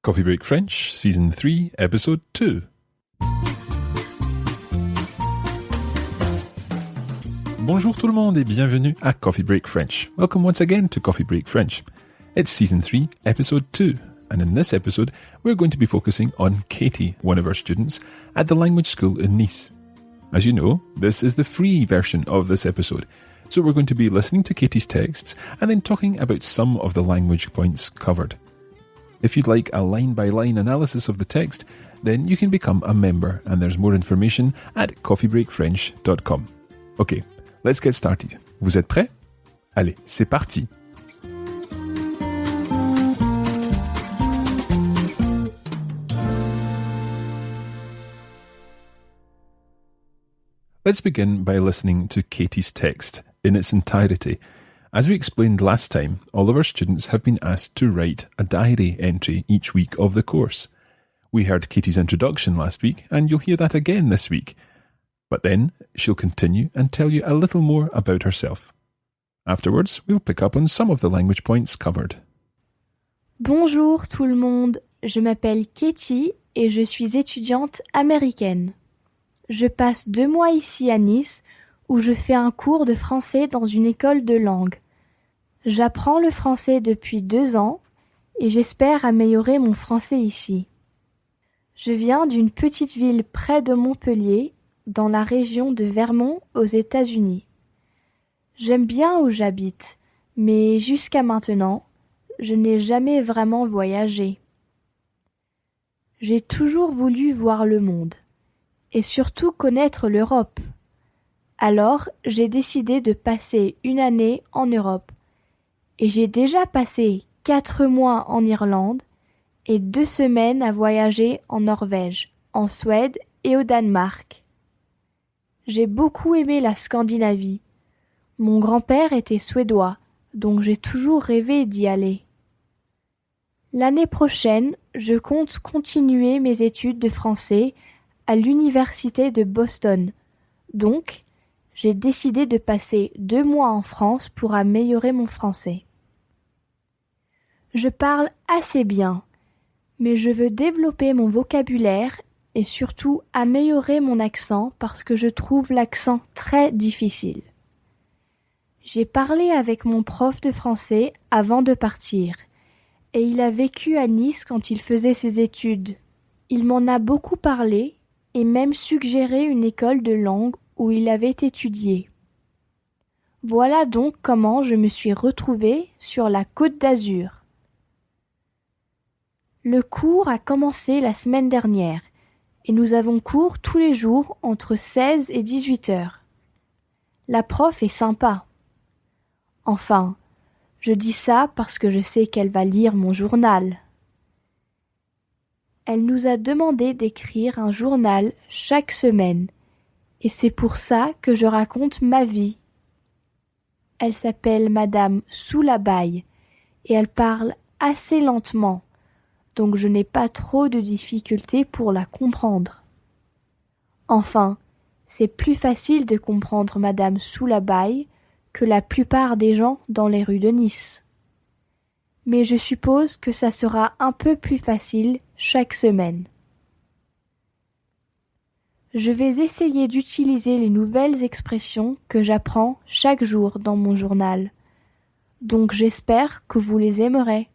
Coffee Break French, Season 3, Episode 2. Bonjour tout le monde et bienvenue à Coffee Break French. Welcome once again to Coffee Break French. It's Season 3, Episode 2, and in this episode, we're going to be focusing on Katie, one of our students, at the language school in Nice. As you know, this is the free version of this episode, so we're going to be listening to Katie's texts and then talking about some of the language points covered. If you'd like a line-by-line analysis of the text, then you can become a member, and there's more information at coffeebreakfrench.com. Okay, let's get started. Vous êtes prêts? Allez, c'est parti! Let's begin by listening to Katie's text in its entirety. As we explained last time, all of our students have been asked to write a diary entry each week of the course. We heard Katie's introduction last week, and you'll hear that again this week. But then she'll continue and tell you a little more about herself. Afterwards, we'll pick up on some of the language points covered. Bonjour tout le monde, je m'appelle Katie et je suis étudiante américaine. Je passe 2 mois ici à Nice où je fais un cours de français dans une école de langue. J'apprends le français depuis 2 ans et j'espère améliorer mon français ici. Je viens d'une petite ville près de Montpellier, dans la région de Vermont aux États-Unis. J'aime bien où j'habite, mais jusqu'à maintenant, je n'ai jamais vraiment voyagé. J'ai toujours voulu voir le monde. Et surtout connaître l'Europe. Alors, j'ai décidé de passer une année en Europe. Et j'ai déjà passé 4 mois en Irlande et 2 semaines à voyager en Norvège, en Suède et au Danemark. J'ai beaucoup aimé la Scandinavie. Mon grand-père était suédois, donc j'ai toujours rêvé d'y aller. L'année prochaine, je compte continuer mes études de français à l'université de Boston. Donc, j'ai décidé de passer 2 mois en France pour améliorer mon français. Je parle assez bien, mais je veux développer mon vocabulaire et surtout améliorer mon accent parce que je trouve l'accent très difficile. J'ai parlé avec mon prof de français avant de partir et il a vécu à Nice quand il faisait ses études. Il m'en a beaucoup parlé et même suggéré une école de langue où il avait étudié. Voilà donc comment je me suis retrouvée sur la Côte d'Azur. Le cours a commencé la semaine dernière et nous avons cours tous les jours entre 16 et 18 heures. La prof est sympa. Enfin, je dis ça parce que je sais qu'elle va lire mon journal. Elle nous a demandé d'écrire un journal chaque semaine, et c'est pour ça que je raconte ma vie. Elle s'appelle Madame Soulabaille, et elle parle assez lentement, donc je n'ai pas trop de difficultés pour la comprendre. Enfin, c'est plus facile de comprendre Madame Soulabaille que la plupart des gens dans les rues de Nice. Mais je suppose que ça sera un peu plus facile chaque semaine. Je vais essayer d'utiliser les nouvelles expressions que j'apprends chaque jour dans mon journal. Donc j'espère que vous les aimerez.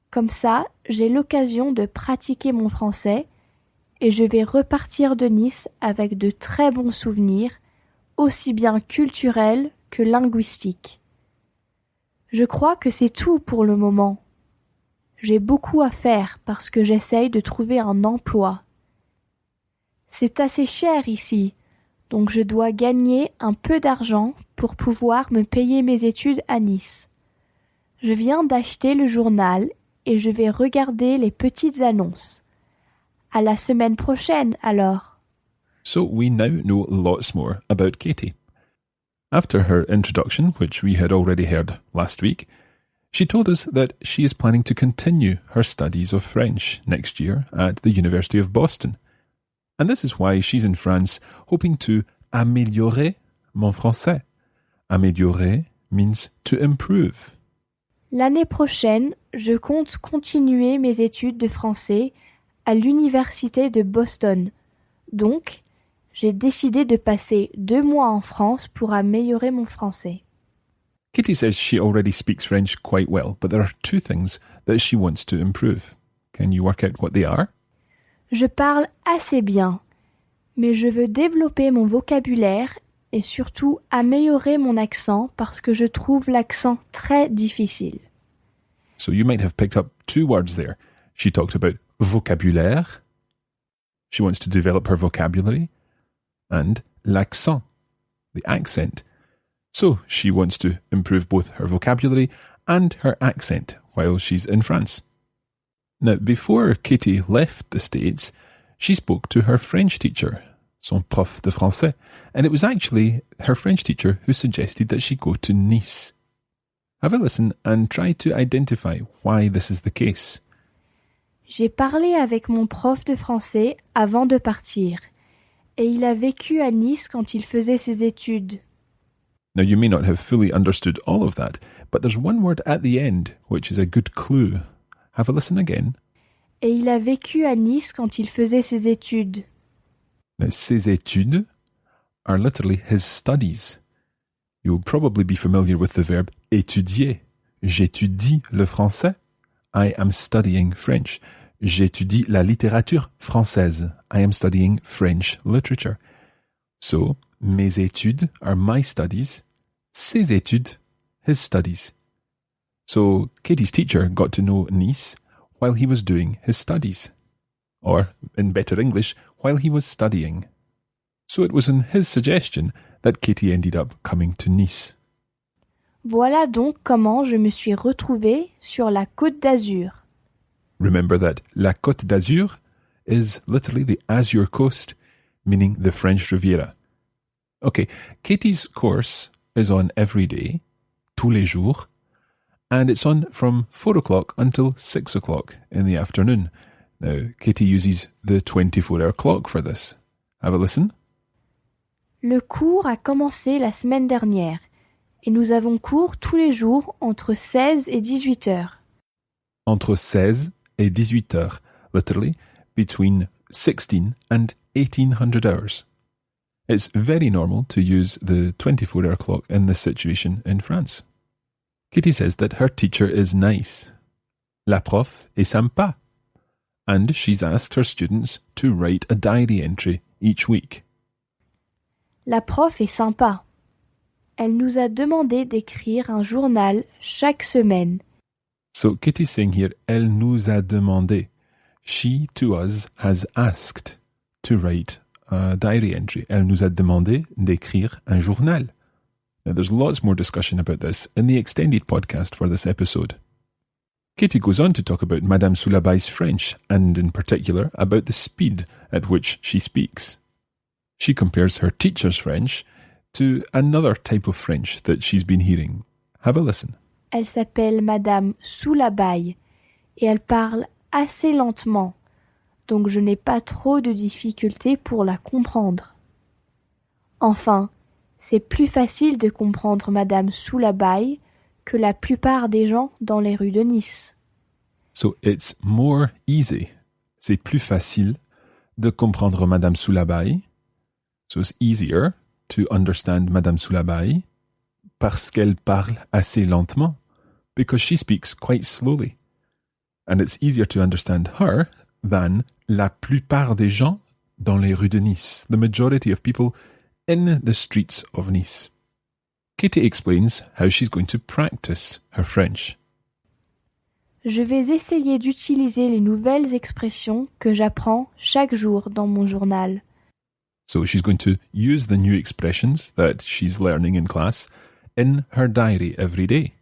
Comme ça, j'ai l'occasion de pratiquer mon français et je vais repartir de Nice avec de très bons souvenirs, aussi bien culturels que linguistiques. Je crois que c'est tout pour le moment. J'ai beaucoup à faire parce que j'essaye de trouver un emploi. C'est assez cher ici, donc je dois gagner un peu d'argent pour pouvoir me payer mes études à Nice. Je viens d'acheter le journal et je vais regarder les petites annonces. À la semaine prochaine alors. So we now know lots more about Katie. After her introduction, which we had already heard last week, she told us that she is planning to continue her studies of French next year at the University of Boston. And this is why she's in France hoping to améliorer mon français. Améliorer means to improve. L'année prochaine, je compte continuer mes études de français à l'université de Boston. Donc, j'ai décidé de passer 2 mois en France pour améliorer mon français. Katie says she already speaks French quite well, but there are 2 things that she wants to improve. Can you work out what they are? Je parle assez bien, mais je veux développer mon vocabulaire et surtout améliorer mon accent parce que je trouve l'accent très difficile. So you might have picked up 2 words there. She talked about vocabulaire. She wants to develop her vocabulary. And l'accent, the accent. So she wants to improve both her vocabulary and her accent while she's in France. Now, before Katie left the States, she spoke to her French teacher, son prof de français, and it was actually her French teacher who suggested that she go to Nice. Have a listen and try to identify why this is the case. J'ai parlé avec mon prof de français avant de partir, et il a vécu à Nice quand il faisait ses études. Now, you may not have fully understood all of that, but there's one word at the end which is a good clue. Have a listen again. Et il a vécu à Nice quand il faisait ses études. Now, ses études are literally his studies. You'll probably be familiar with the verb étudier. J'étudie le français. I am studying French. J'étudie la littérature française. I am studying French literature. So, mes études are my studies. Ses études, his studies. So, Katie's teacher got to know Nice while he was doing his studies. Or, in better English, while he was studying. So it was on his suggestion that Katie ended up coming to Nice. Voilà donc comment je me suis retrouvée sur la Côte d'Azur. Remember that La Côte d'Azur is literally the Azure coast, meaning the French Riviera. Okay, Katie's course is on every day, tous les jours, and it's on from 4 o'clock until 6 o'clock in the afternoon. Now, Katie uses the 24-hour clock for this. Have a listen. Le cours a commencé la semaine dernière, et nous avons cours tous les jours entre 16 et 18 heures. Entre 16 et 18 heures, literally between 16 and 1800 hours. It's very normal to use the 24-hour clock in this situation in France. Katie says that her teacher is nice. La prof est sympa. And she's asked her students to write a diary entry each week. La prof est sympa. Elle nous a demandé d'écrire un journal chaque semaine. So Katie's saying here, elle nous a demandé. She to us has asked to write a diary entry. Elle nous a demandé d'écrire un journal. Now there's lots more discussion about this in the extended podcast for this episode. Katie goes on to talk about Madame Soulabai's French, and in particular about the speed at which she speaks. She compares her teacher's French to another type of French that she's been hearing. Have a listen. Elle s'appelle Madame Soulabaille et elle parle assez lentement, donc je n'ai pas trop de difficultés pour la comprendre. Enfin, c'est plus facile de comprendre Madame Soulabaille que la plupart des gens dans les rues de Nice. So it's more easy. C'est plus facile de comprendre Madame Soulabaille. So it's easier to understand Madame Soulabaille parce qu'elle parle assez lentement, because she speaks quite slowly. And it's easier to understand her than la plupart des gens dans les rues de Nice, the majority of people in the streets of Nice. Katie explains how she's going to practice her French. Je vais essayer d'utiliser les nouvelles expressions que j'apprends chaque jour dans mon journal. So she's going to use the new expressions that she's learning in class in her diary every day.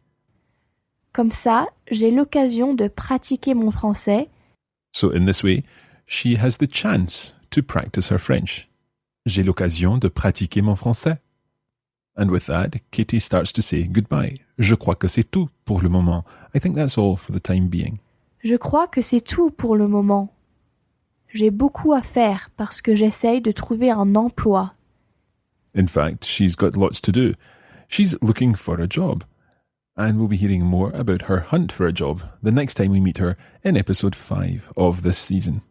Comme ça, j'ai l'occasion de pratiquer mon français. So in this way, she has the chance to practice her French. J'ai l'occasion de pratiquer mon français. And with that, Katie starts to say goodbye. Je crois que c'est tout pour le moment. I think that's all for the time being. Je crois que c'est tout pour le moment. J'ai beaucoup à faire parce que j'essaye de trouver un emploi. In fact, she's got lots to do. She's looking for a job. And we'll be hearing more about her hunt for a job the next time we meet her in episode 5 of this season.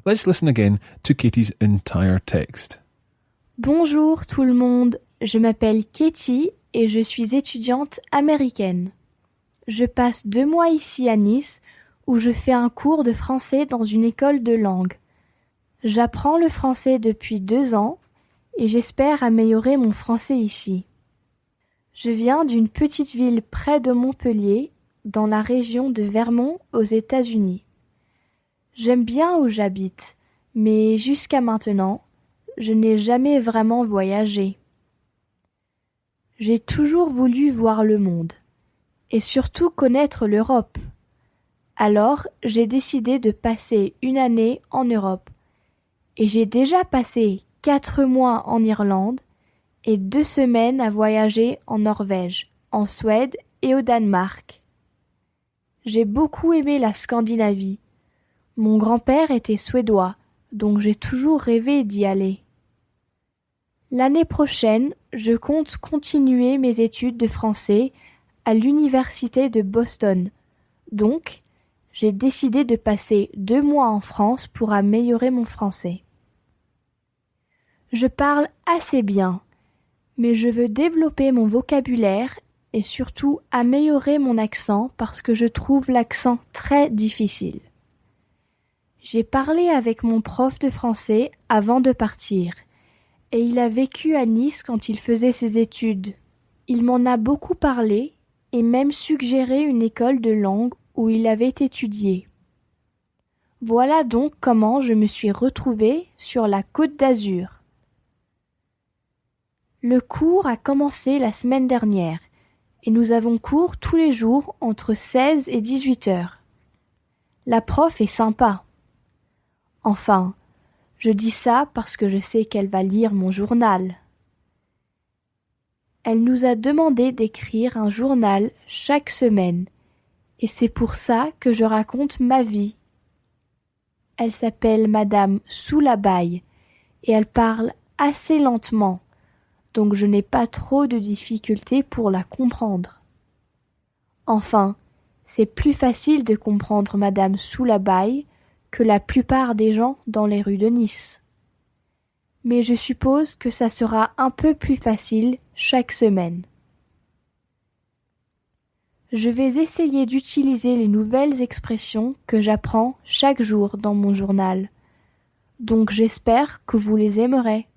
Let's listen again to Katie's entire text. Bonjour tout le monde, je m'appelle Katie et je suis étudiante américaine. Je passe 2 mois ici à Nice où je fais un cours de français dans une école de langue. J'apprends le français depuis 2 ans et j'espère améliorer mon français ici. Je viens d'une petite ville près de Montpellier, dans la région de Vermont aux États-Unis. J'aime bien où j'habite, mais jusqu'à maintenant, je n'ai jamais vraiment voyagé. J'ai toujours voulu voir le monde, et surtout connaître l'Europe. Alors, j'ai décidé de passer une année en Europe, et j'ai déjà passé 4 mois en Irlande et 2 semaines à voyager en Norvège, en Suède et au Danemark. J'ai beaucoup aimé la Scandinavie. Mon grand-père était suédois, donc j'ai toujours rêvé d'y aller. L'année prochaine, je compte continuer mes études de français à l'université de Boston. Donc, j'ai décidé de passer 2 mois en France pour améliorer mon français. Je parle assez bien, mais je veux développer mon vocabulaire et surtout améliorer mon accent parce que je trouve l'accent très difficile. J'ai parlé avec mon prof de français avant de partir, et il a vécu à Nice quand il faisait ses études. Il m'en a beaucoup parlé et même suggéré une école de langue où il avait étudié. Voilà donc comment je me suis retrouvée sur la Côte d'Azur. Le cours a commencé la semaine dernière et nous avons cours tous les jours entre 16 et 18 heures. La prof est sympa. Enfin, je dis ça parce que je sais qu'elle va lire mon journal. Elle nous a demandé d'écrire un journal chaque semaine et c'est pour ça que je raconte ma vie. Elle s'appelle Madame Soulabaille et elle parle assez lentement. Donc je n'ai pas trop de difficultés pour la comprendre. Enfin, c'est plus facile de comprendre Madame Soulabaille que la plupart des gens dans les rues de Nice. Mais je suppose que ça sera un peu plus facile chaque semaine. Je vais essayer d'utiliser les nouvelles expressions que j'apprends chaque jour dans mon journal. Donc j'espère que vous les aimerez.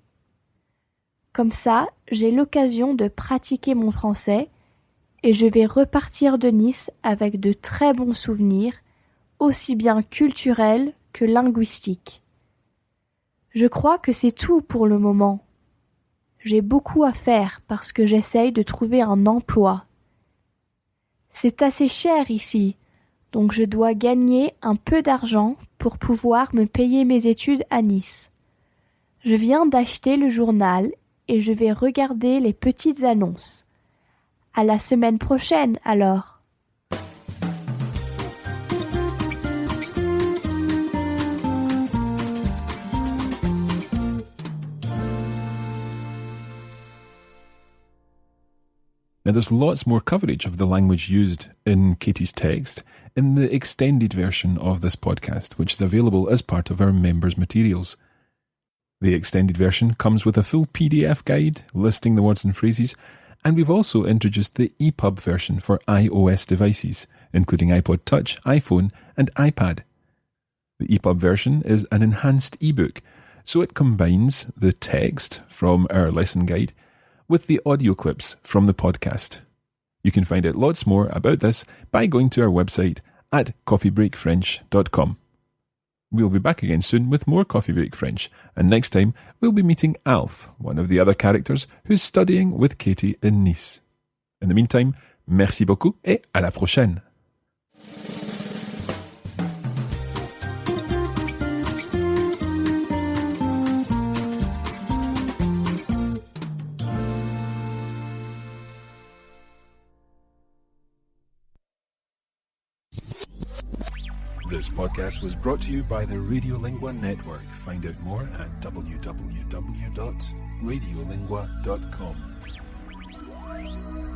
Comme ça, j'ai l'occasion de pratiquer mon français et je vais repartir de Nice avec de très bons souvenirs, aussi bien culturels que linguistiques. Je crois que c'est tout pour le moment. J'ai beaucoup à faire parce que j'essaye de trouver un emploi. C'est assez cher ici, donc je dois gagner un peu d'argent pour pouvoir me payer mes études à Nice. Je viens d'acheter le journal et je vais regarder les petites annonces. À la semaine prochaine alors. Now there's lots more coverage of the language used in Katie's text in the extended version of this podcast, which is available as part of our members' materials. The extended version comes with a full PDF guide listing the words and phrases, and we've also introduced the EPUB version for iOS devices, including iPod Touch, iPhone, and iPad. The EPUB version is an enhanced ebook, so it combines the text from our lesson guide with the audio clips from the podcast. You can find out lots more about this by going to our website at coffeebreakfrench.com. We'll be back again soon with more Coffee Break French, and next time we'll be meeting Alf, one of the other characters who's studying with Katie in Nice. In the meantime, merci beaucoup et à la prochaine. This podcast was brought to you by the Radiolingua Network. Find out more at www.radiolingua.com.